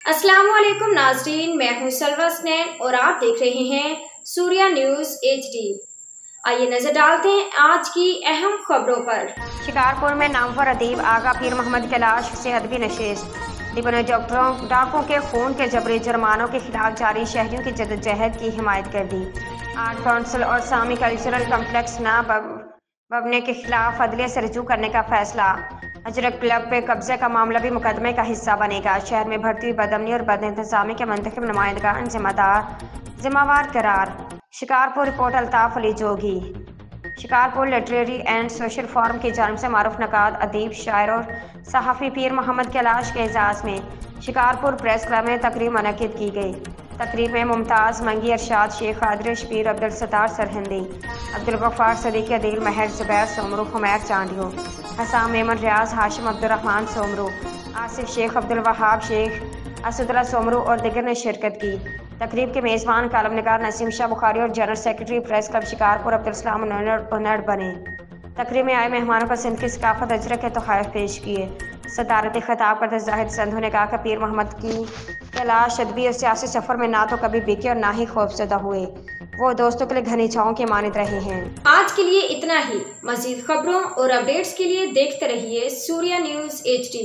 अस्सलाम वालेकुम नाज़रीन, मैं हूं सलवा स्नैन और आप देख रहे हैं सूर्या न्यूज़ HD। आइए नजर डालते हैं आज की अहम खबरों पर। शिकारपुर में नामवर अदीब आगा पीर मोहम्मद की लाश सेहतबी नशिस्त। डिप्टी डॉक्टरों डाकुओं के खून के जबरी जुर्मानों के खिलाफ जारी शहरियों की जदोजहद की हिमायत कर दी। आर्ट काउंसिल और सामी कल्चरल कम्प्लेक्स न बनने के खिलाफ अदलिया से रजू करने का फैसला। अजरक क्लब पे कब्जे का मामला भी मुकदमे का हिस्सा बनेगा। शहर में बढ़ती हुई बदअमनी और बदइंतजामी के मुंतखब नुमाइंदगान जिम्मेवार करार। Shikarpur report Altaf Ali Jogi. Shikarpur literary and social forum की जानिब से मारूफ नकाद अदीब, शायर और सहाफ़ी पीर मोहम्मद के लाश के एजाज़ में शिकारपुर प्रेस क्लब में तकरीब मुनक़िद की गई। तकरीब में मुमताज़ मंगी, अरशाद शेख, कादिर शबीर, अब्दुल सत्तार सरहिंदी, अब्दुल गफ्फार सदीक़, अदील, महर, ज़ुबैर सोमरू, हुमैर चांडियो, हसाम मेमन, रियाज हाशिम, अब्दुर्रहमान सोमरू, आसिफ शेख, अब्दुल वहाब शेख, असदुल्ला सोमरू और दिगर ने शिरकत की। तकरीब के मेज़बान कालमनिगार नसीम शाह बुखारी और general secretary press club Shikarpur Abdul Salam उन्नड़ बने। तकरीब में आए मेहमानों को सिंध की सकाफत अजरक के तोहफ़े पेश किए। सदारती खिताब करते जाहिद संधू ने कहा कि पीर मोहम्मद की लाश अदबी और सियासी सफ़र में ना तो कभी बिके और ना ही खौफजदा हुए। वो दोस्तों के लिए घनी छाँव के मानित रहे हैं। आज के लिए इतना ही। मज़ीद खबरों और अपडेट्स के लिए देखते रहिए सूर्या न्यूज़ HD।